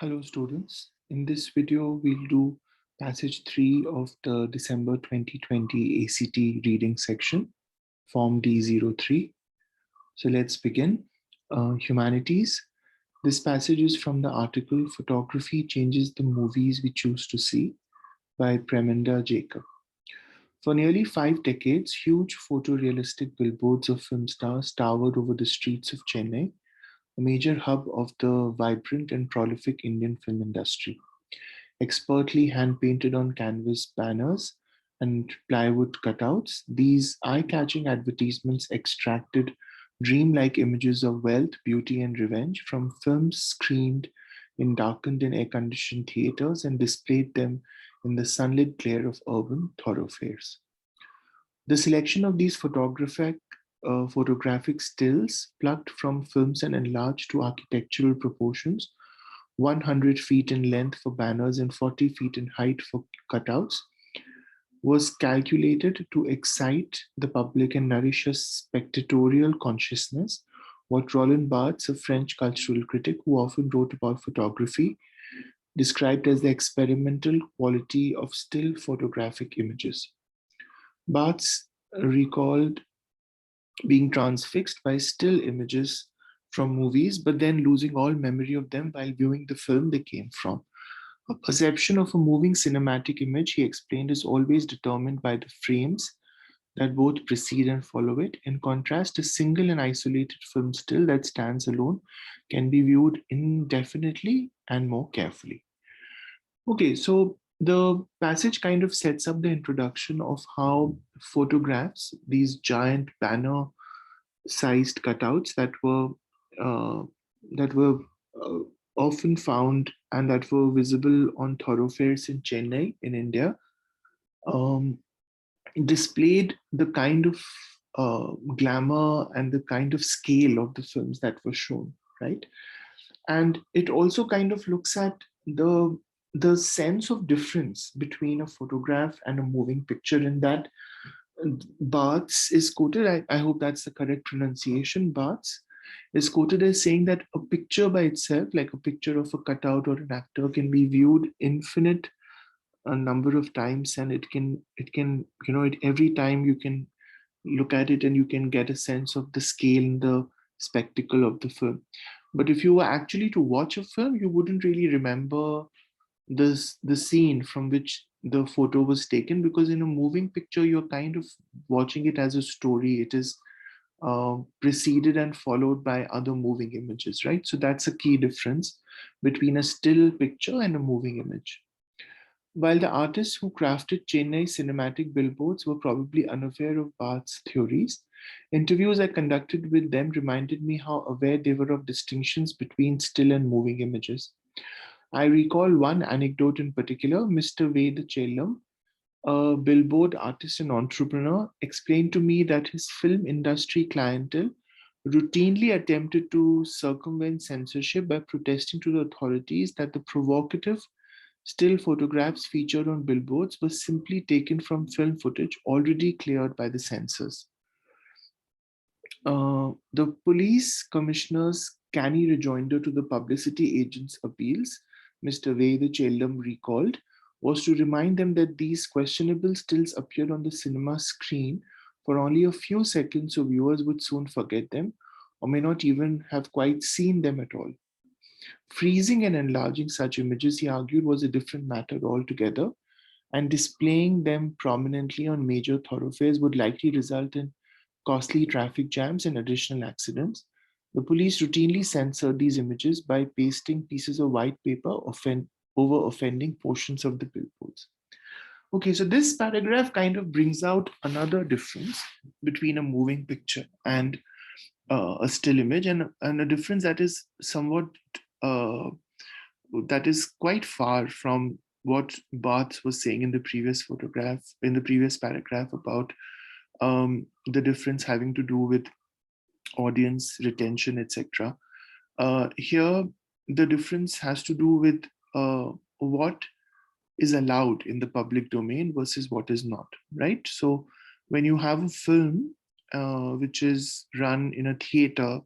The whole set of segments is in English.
Hello students, in this video we'll do passage 3 of the December 2020 ACT reading section, form D03. So let's begin. Humanities. This passage is from the article Photography Changes the Movies We Choose to See by Preminder Jacob. For nearly 5 decades, huge photorealistic billboards of film stars towered over the streets of Chennai, a major hub of the vibrant and prolific Indian film industry. Expertly hand-painted on canvas banners and plywood cutouts, these eye-catching advertisements extracted dreamlike images of wealth, beauty, and revenge from films screened in darkened and air-conditioned theaters and displayed them in the sunlit glare of urban thoroughfares. The selection of these photographic stills, plucked from films and enlarged to architectural proportions, 100 feet in length for banners and 40 feet in height for cutouts, was calculated to excite the public and nourish a spectatorial consciousness, what Roland Barthes, a French cultural critic who often wrote about photography, described as the experimental quality of still photographic images. Barthes recalled being transfixed by still images from movies, but then losing all memory of them while viewing the film they came from. A perception of a moving cinematic image, he explained, is always determined by the frames that both precede and follow it. In contrast, a single and isolated film still that stands alone can be viewed indefinitely and more carefully. Okay, so the passage kind of sets up the introduction of how photographs, these giant banner sized cutouts uh, that were uh, often found and that were visible on thoroughfares in Chennai in India, um, displayed the kind of glamour and the kind of scale of the films that were shown, right? And it also kind of looks at the sense of difference between a photograph and a moving picture, in that Barthes is quoted, I hope that's the correct pronunciation, Barthes is quoted as saying that a picture by itself, like a picture of a cutout or an actor, can be viewed infinite a number of times, and it can every time you can look at it and you can get a sense of the scale and the spectacle of the film. But if you were actually to watch a film, you wouldn't really remember the scene from which the photo was taken, because in a moving picture you're kind of watching it as a story. It is preceded and followed by other moving images, right? So that's a key difference between a still picture and a moving image. While the artists who crafted Chennai cinematic billboards were probably unaware of Barth's theories, interviews I conducted with them reminded me how aware they were of distinctions between still and moving images. I recall one anecdote in particular. Mr. Ved Chellam, a billboard artist and entrepreneur, explained to me that his film industry clientele routinely attempted to circumvent censorship by protesting to the authorities that the provocative still photographs featured on billboards were simply taken from film footage already cleared by the censors. The police commissioner's canny rejoinder to the publicity agent's appeals, Mr. Ved Chellam recalled, was to remind them that these questionable stills appeared on the cinema screen for only a few seconds, so viewers would soon forget them or may not even have quite seen them at all. Freezing and enlarging such images, he argued, was a different matter altogether, and displaying them prominently on major thoroughfares would likely result in costly traffic jams and additional accidents. The police routinely censored these images by pasting pieces of white paper over offending portions of the billboards. Okay, so this paragraph kind of brings out another difference between a moving picture and a still image, and a difference that is somewhat uh, that is quite far from what Barth was saying in the previous paragraph about the difference having to do with audience retention, etc. Here, the difference has to do with what is allowed in the public domain versus what is not, right? So when you have a film which is run in a theater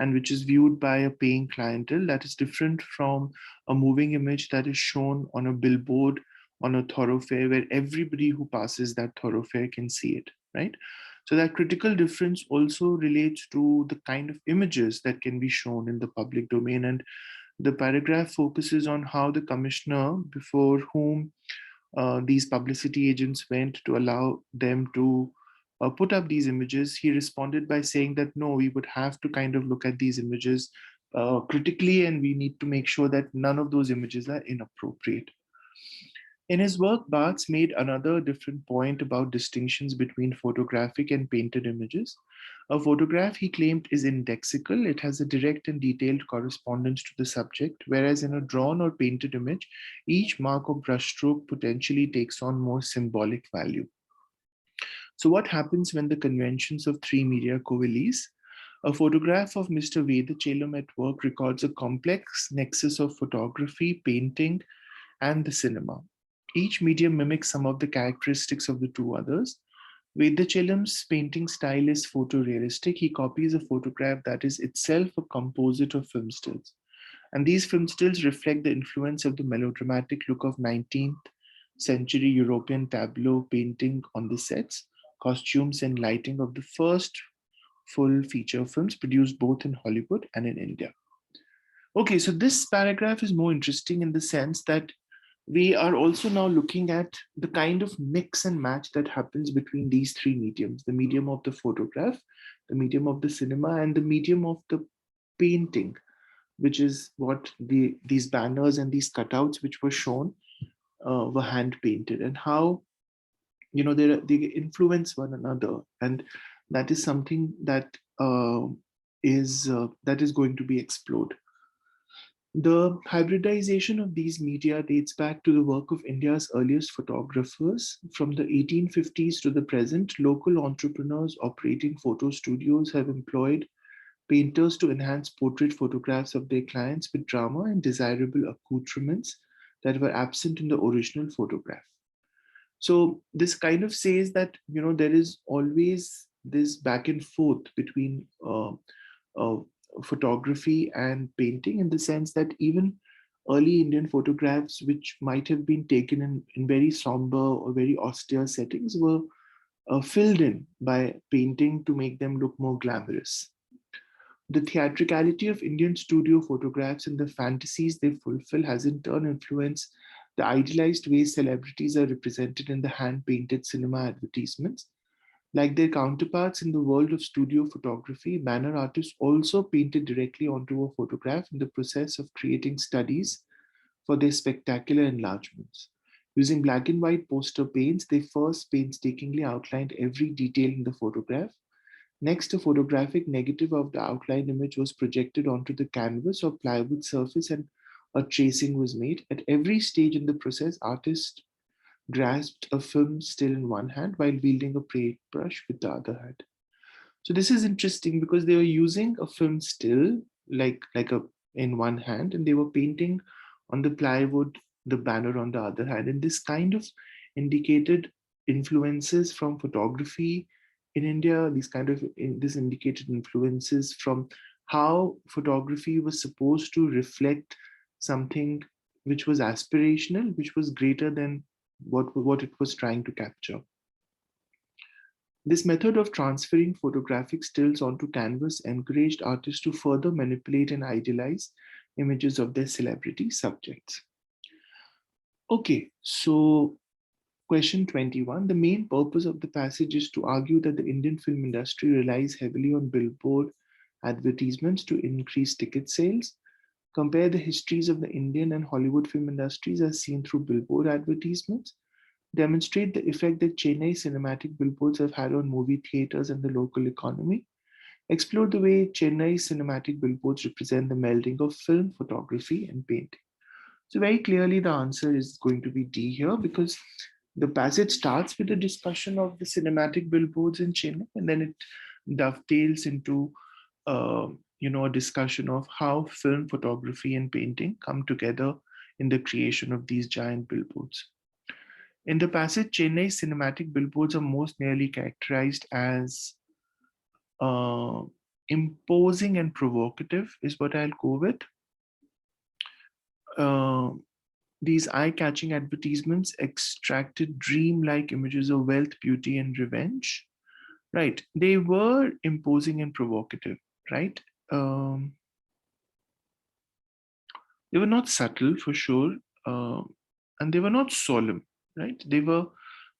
and which is viewed by a paying clientele, that is different from a moving image that is shown on a billboard on a thoroughfare where everybody who passes that thoroughfare can see it, right? So that critical difference also relates to the kind of images that can be shown in the public domain. And the paragraph focuses on how the commissioner, before whom these publicity agents went to allow them to put up these images, he responded by saying that no, we would have to kind of look at these images critically, and we need to make sure that none of those images are inappropriate. In his work, Barthes made another different point about distinctions between photographic and painted images. A photograph, he claimed, is indexical. It has a direct and detailed correspondence to the subject, whereas in a drawn or painted image, each mark or brushstroke potentially takes on more symbolic value. So what happens when the conventions of three media coalesce? A photograph of Mr. Vedachelam at work records a complex nexus of photography, painting, and the cinema. Each medium mimics some of the characteristics of the two others. Vedachelam's painting style is photorealistic. He copies a photograph that is itself a composite of film stills. And these film stills reflect the influence of the melodramatic look of 19th century European tableau painting on the sets, costumes, and lighting of the first full feature films produced both in Hollywood and in India. Okay, so this paragraph is more interesting in the sense that we are also now looking at the kind of mix and match that happens between these three mediums: the medium of the photograph, the medium of the cinema, and the medium of the painting, which is what these banners and these cutouts which were shown were hand painted, and how they influence one another. And that is something that is going to be explored. The hybridization of these media dates back to the work of India's earliest photographers. From the 1850s to the present, local entrepreneurs operating photo studios have employed painters to enhance portrait photographs of their clients with drama and desirable accoutrements that were absent in the original photograph. So this kind of says that there is always this back and forth between uh, photography and painting, in the sense that even early Indian photographs, which might have been taken in very somber or very austere settings, were filled in by painting to make them look more glamorous. The theatricality of Indian studio photographs and the fantasies they fulfill has in turn influenced the idealized ways celebrities are represented in the hand painted cinema advertisements. Like their counterparts in the world of studio photography, banner artists also painted directly onto a photograph in the process of creating studies for their spectacular enlargements. Using black and white poster paints, they first painstakingly outlined every detail in the photograph. Next, a photographic negative of the outlined image was projected onto the canvas or plywood surface, and a tracing was made. At every stage in the process, artists grasped a film still in one hand while wielding a paintbrush with the other hand. So this is interesting because they were using a film still like a in one hand, and they were painting on the plywood the banner on the other hand. And this kind of indicated influences from photography in India. This indicated influences from how photography was supposed to reflect something which was aspirational, which was greater than what it was trying to capture. This method of transferring photographic stills onto canvas encouraged artists to further manipulate and idealize images of their celebrity subjects. Okay, so question 21. The main purpose of the passage is to argue that the Indian film industry relies heavily on billboard advertisements to increase ticket sales. Compare the histories of the Indian and Hollywood film industries as seen through billboard advertisements. Demonstrate the effect that Chennai cinematic billboards have had on movie theaters and the local economy. Explore the way Chennai cinematic billboards represent the melding of film, photography, and painting. So very clearly the answer is going to be D here, because the passage starts with a discussion of the cinematic billboards in Chennai, and then it dovetails into a discussion of how film, photography, and painting come together in the creation of these giant billboards. In the passage, Chennai cinematic billboards are most nearly characterized as imposing and provocative is what I'll go with. These eye-catching advertisements extracted dream-like images of wealth, beauty, and revenge. Right. They were imposing and provocative, right? They were not subtle for sure, and they were not solemn, right? They were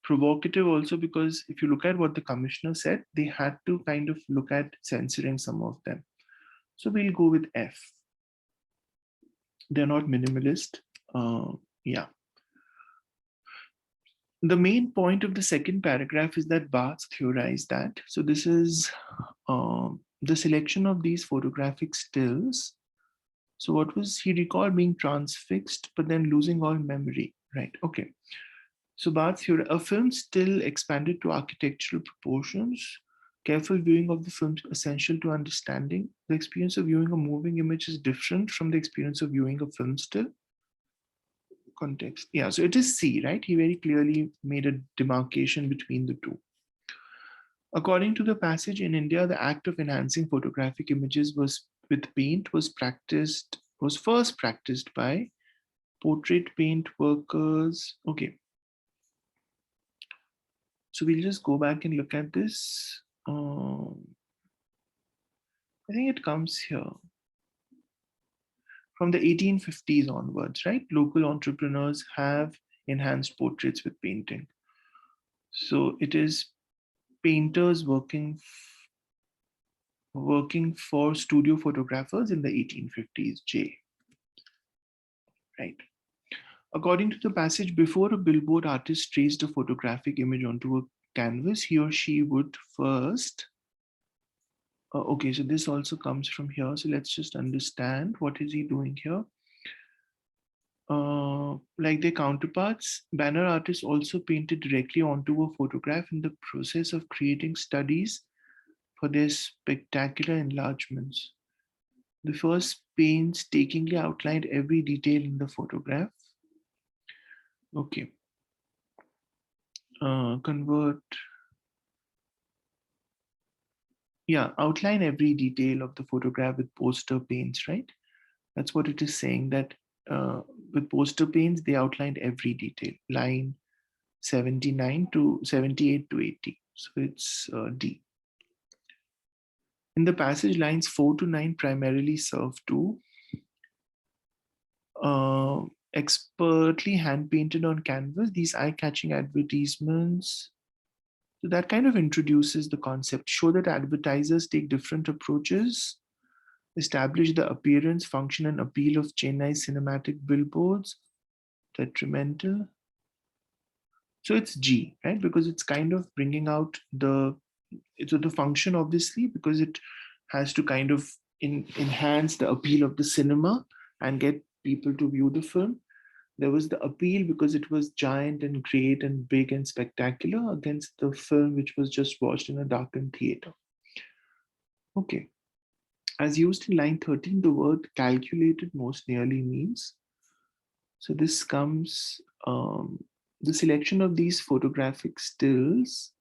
provocative also because if you look at what the commissioner said, they had to kind of look at censoring some of them. So we'll go with F. They're not minimalist. Yeah. The main point of the second paragraph is that Barthes theorized that. So this is the selection of these photographic stills. So what was he recalled being transfixed, but then losing all memory, right? Okay. So Barthes theory, a film still expanded to architectural proportions. Careful viewing of the film is essential to understanding. The experience of viewing a moving image is different from the experience of viewing a film still. Context. Yeah, so it is C, right? He very clearly made a demarcation between the two. According to the passage, in India, the act of enhancing photographic images with paint was first practiced by portrait paint workers. Okay. So we'll just go back and look at this. I think it comes here. From the 1850s onwards, right? Local entrepreneurs have enhanced portraits with painting. So it is painters working for studio photographers in the 1850s, J. Right. According to the passage, before a billboard artist traced a photographic image onto a canvas, he or she would first. Okay, so this also comes from here. So let's just understand what is he doing here. Like their counterparts, banner artists also painted directly onto a photograph in the process of creating studies for their spectacular enlargements. The first painstakingly outlined every detail in the photograph. Okay. Convert. Yeah, outline every detail of the photograph with poster paints, right? That's what it is saying, that with poster paints, they outlined every detail, line 79 to 78 to 80. So it's D. In the passage, lines 4 to 9 primarily serve to expertly hand painted on canvas, these eye-catching advertisements. So that kind of introduces the concept. Show that advertisers take different approaches, establish the appearance, function, and appeal of Chennai's cinematic billboards. Detrimental. So it's G, right? Because it's kind of bringing out the function, obviously, because it has to kind of enhance the appeal of the cinema and get people to view the film. There was the appeal because it was giant and great and big and spectacular against the film which was just watched in a darkened theater. Okay. As used in line 13, the word calculated most nearly means. So this comes, the selection of these photographic stills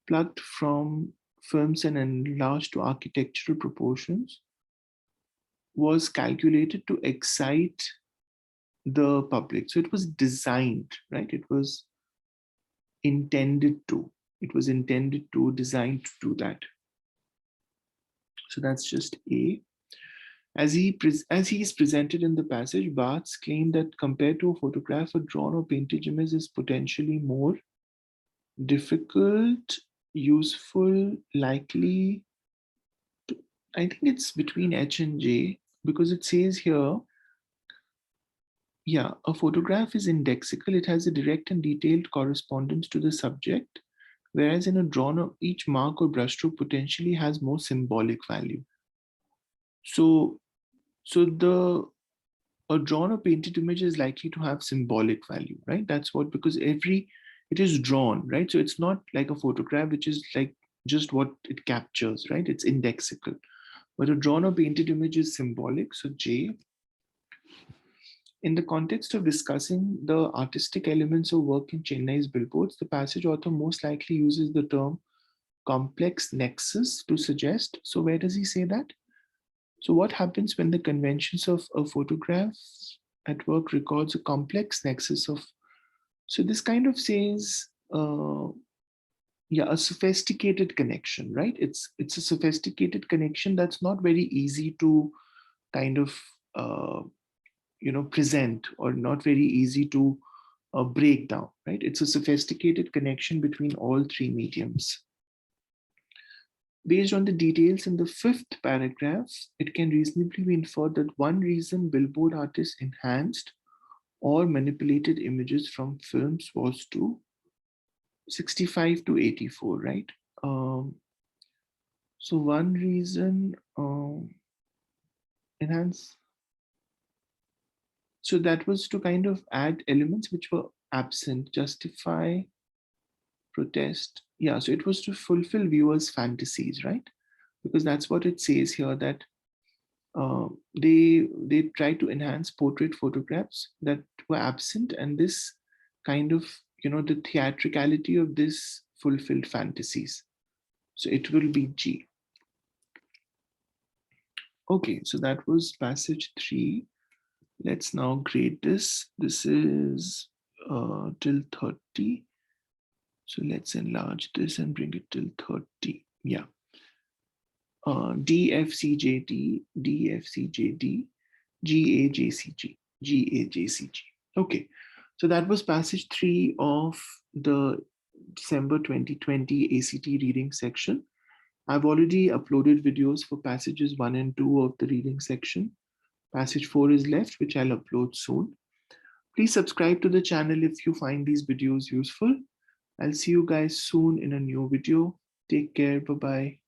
plucked from films and enlarged to architectural proportions was calculated to excite the public. So it was designed, right? It was intended to. It was intended to, designed to do that. So that's just A. As he is presented in the passage, Barthes claimed that compared to a photograph, a drawn or painted image is potentially more difficult, useful, likely. I think it's between H and J because it says here, yeah, a photograph is indexical. It has a direct and detailed correspondence to the subject, whereas in a drawn, each mark or brushstroke potentially has more symbolic value. So a drawn or painted image is likely to have symbolic value, right? That's what, because it is drawn, right? So it's not like a photograph, which is like just what it captures, right? It's indexical. But a drawn or painted image is symbolic. So J. In the context of discussing the artistic elements of work in Chennai's billboards, the passage author most likely uses the term complex nexus to suggest. So where does he say that? So what happens when the conventions of a photograph at work records a complex nexus of, so this kind of says, yeah, a sophisticated connection, right? It's a sophisticated connection that's not very easy to kind of, present, or not very easy to break down, right? It's a sophisticated connection between all three mediums. Based on the details in the fifth paragraph, it can reasonably be inferred that one reason billboard artists enhanced or manipulated images from films was to 65 to 84, right? So one reason enhance, so that was to kind of add elements which were absent, justify, protest. Yeah, so it was to fulfill viewers' fantasies, right? Because that's what it says here, that they try to enhance portrait photographs that were absent, and this kind of, the theatricality of this fulfilled fantasies. So it will be G. Okay, so that was passage 3. Let's now grade this. This is till 30. So let's enlarge this and bring it till 30. Yeah. DFCJD, DFCJD, GAJCG, GAJCG. Okay, so that was passage 3 of the December 2020 ACT reading section. I've already uploaded videos for passages 1 and 2 of the reading section. Passage 4 is left, which I'll upload soon. Please subscribe to the channel if you find these videos useful. I'll see you guys soon in a new video. Take care. Bye-bye.